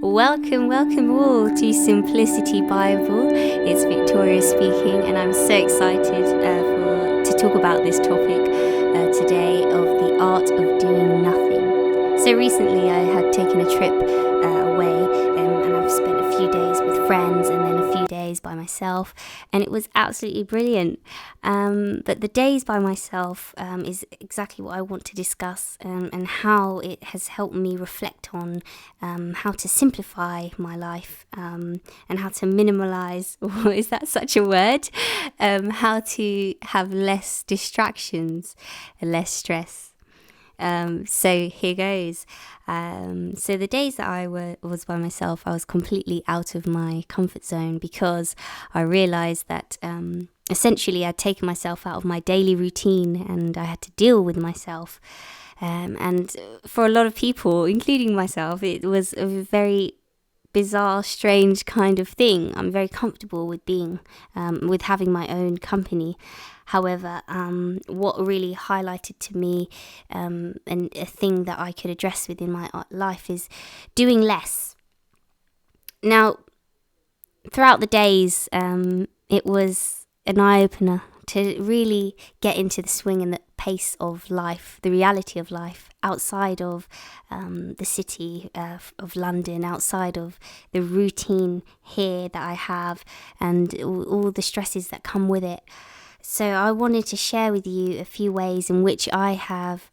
Welcome all to Simplicity Bible. It's Victoria speaking, and I'm so excited to talk about this topic today of the art of doing nothing. So recently I had taken a trip away and I've spent a few days with friends and then a few days by myself, and it was absolutely brilliant. But the days by myself is exactly what I want to discuss, and how it has helped me reflect on how to simplify my life, and how to minimalize, or is that such a word? How to have less distractions and less stress. So here goes. So the days that I was by myself, I was completely out of my comfort zone because I realized that essentially I'd taken myself out of my daily routine and I had to deal with myself. And for a lot of people, including myself, it was a very bizarre, strange kind of thing. I'm very comfortable with being, with having my own company. However, what really highlighted to me, and a thing that I could address within my life, is doing less. Now, throughout the days, it was an eye-opener to really get into the swing and the pace of life, the reality of life outside of the city of London, outside of the routine here that I have, and all the stresses that come with it. So I wanted to share with you a few ways in which I have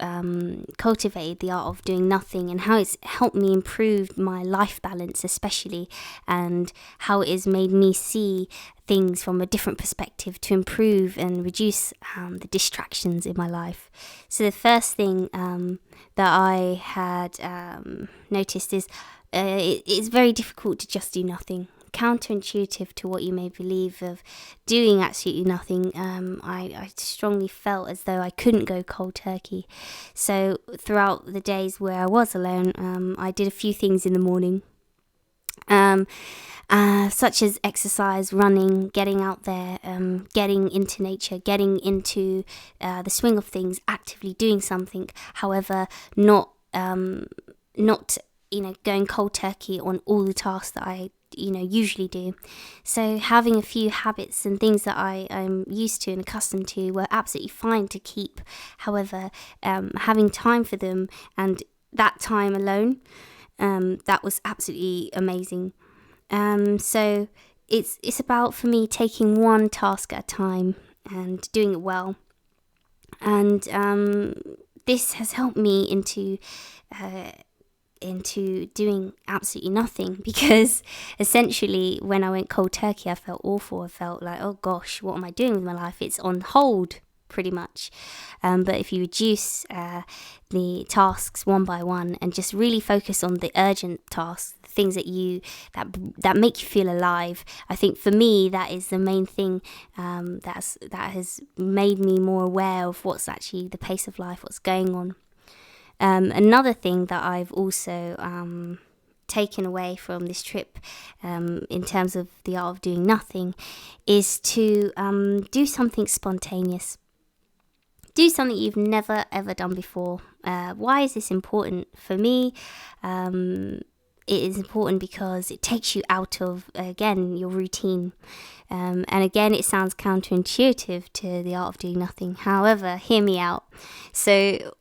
cultivated the art of doing nothing, and how it's helped me improve my life balance especially, and how it has made me see things from a different perspective to improve and reduce the distractions in my life. So the first thing that I had noticed is it's very difficult to just do nothing. Counterintuitive to what you may believe of doing absolutely nothing, I strongly felt as though I couldn't go cold turkey. So throughout the days where I was alone, I did a few things in the morning, such as exercise, running, getting out there, getting into nature, getting into the swing of things, actively doing something. However, not going cold turkey on all the tasks that I usually do. So having a few habits and things that I'm used to and accustomed to were absolutely fine to keep. However, having time for them and that time alone, that was absolutely amazing. So it's about, for me, taking one task at a time and doing it well. And this has helped me into doing absolutely nothing, because essentially when I went cold turkey I felt awful. I felt like, oh gosh, what am I doing with my life? It's on hold pretty much. But if you reduce the tasks one by one and just really focus on the urgent tasks, the things that make you feel alive, I think for me that is the main thing that has made me more aware of what's actually the pace of life, what's going on. Another thing that I've also taken away from this trip, in terms of the art of doing nothing, is to do something spontaneous. Do something you've never ever done before. Why is this important? For me, it is important because it takes you out of, again, your routine. And again, it sounds counterintuitive to the art of doing nothing. However, hear me out. So,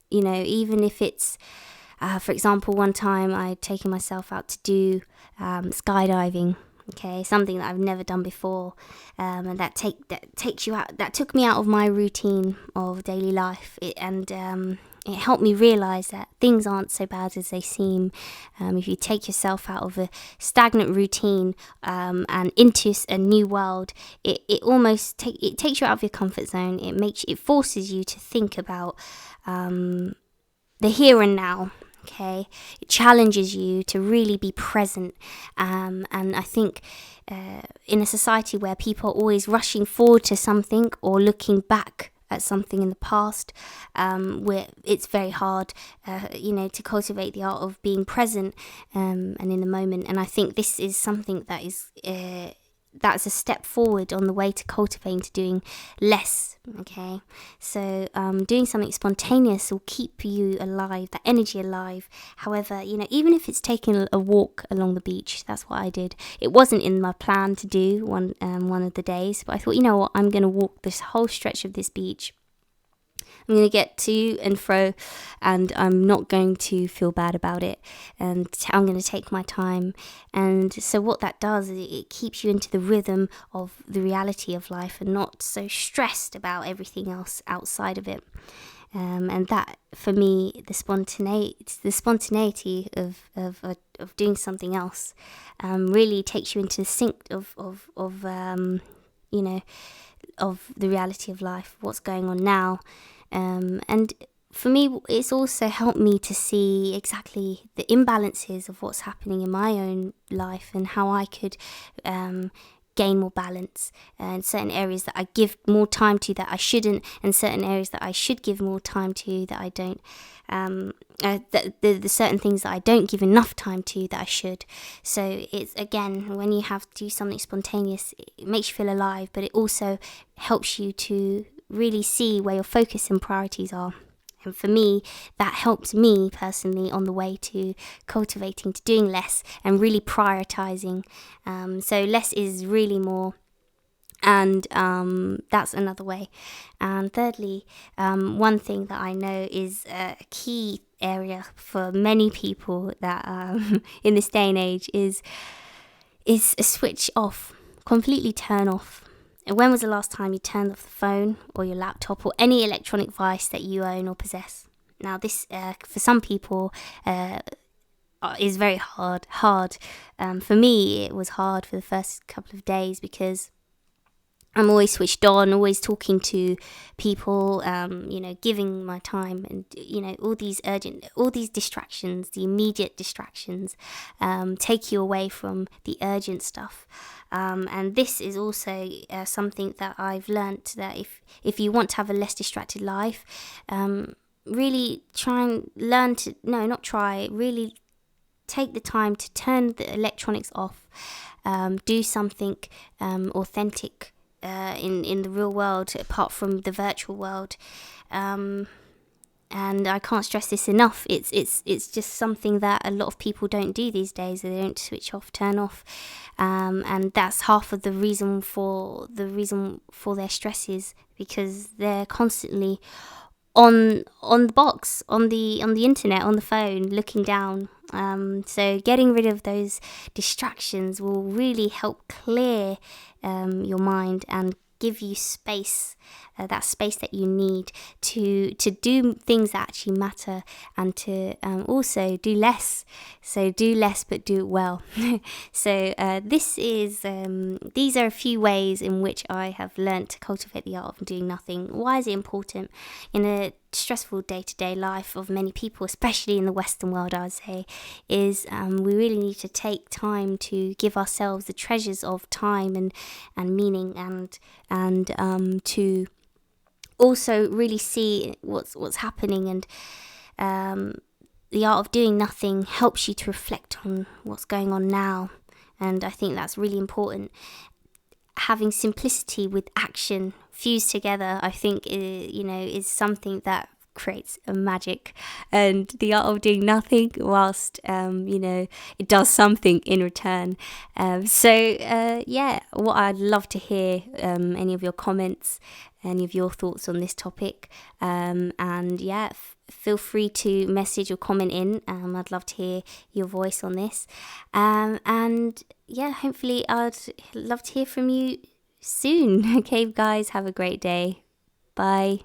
even if it's, for example, one time I'd taken myself out to do skydiving. Okay, something that I've never done before, and that takes you out. That took me out of my routine of daily life, it helped me realize that things aren't so bad as they seem. If you take yourself out of a stagnant routine and into a new world, it almost takes you out of your comfort zone. It forces you to think about the here and now. Okay, it challenges you to really be present, and I think in a society where people are always rushing forward to something or looking back at something in the past, where it's very hard, to cultivate the art of being present and in the moment. And I think this is something that is that's a step forward on the way to cultivating to doing less. Okay, so doing something spontaneous will keep you alive, that energy alive. However, even if it's taking a walk along the beach, that's what I did. It wasn't in my plan to do one of the days, but I thought, you know what, I'm going to walk this whole stretch of this beach. I'm going to get to and fro, and I'm not going to feel bad about it, and I'm going to take my time. And so what that does is it keeps you into the rhythm of the reality of life and not so stressed about everything else outside of it. And that, for me, the spontaneity of doing something else really takes you into the sync of the reality of life, what's going on now. And for me, it's also helped me to see exactly the imbalances of what's happening in my own life and how I could gain more balance, and certain areas that I give more time to that I shouldn't, and certain areas that I should give more time to that I don't. The certain things that I don't give enough time to that I should. So it's, again, when you have to do something spontaneous, it makes you feel alive, but it also helps you to really see where your focus and priorities are. And for me, that helps me personally on the way to cultivating to doing less and really prioritizing. So less is really more. And that's another way. And thirdly, one thing that I know is a key area for many people that in this day and age is a switch off, completely turn off. When was the last time you turned off the phone or your laptop or any electronic device that you own or possess? Now, this for some people is very hard. For me, it was hard for the first couple of days because I'm always switched on, always talking to people, giving my time, and all these distractions, the immediate distractions, take you away from the urgent stuff. And this is also something that I've learnt, that if you want to have a less distracted life, really try and learn to really take the time to turn the electronics off, do something authentic in the real world, apart from the virtual world. And I can't stress this enough. It's just something that a lot of people don't do these days. They don't switch off, turn off, and that's half of the reason for their stresses, because they're constantly on the box, on the internet, on the phone, looking down. So getting rid of those distractions will really help clear your mind and give you space, that space that you need to do things that actually matter, and to also do less. So do less, but do it well. So these are a few ways in which I have learnt to cultivate the art of doing nothing. Why is it important in a stressful day-to-day life of many people, especially in the Western world? I would say is we really need to take time to give ourselves the treasures of time and meaning, and to also really see what's happening. And the art of doing nothing helps you to reflect on what's going on now, and I think that's really important. Having simplicity with action fused together, I think, is something that creates a magic. And the art of doing nothing whilst it does something in return. What I'd love to hear any of your comments, any of your thoughts on this topic, feel free to message or comment in. I'd love to hear your voice on this, hopefully I'd love to hear from you soon. Okay guys, have a great day. Bye.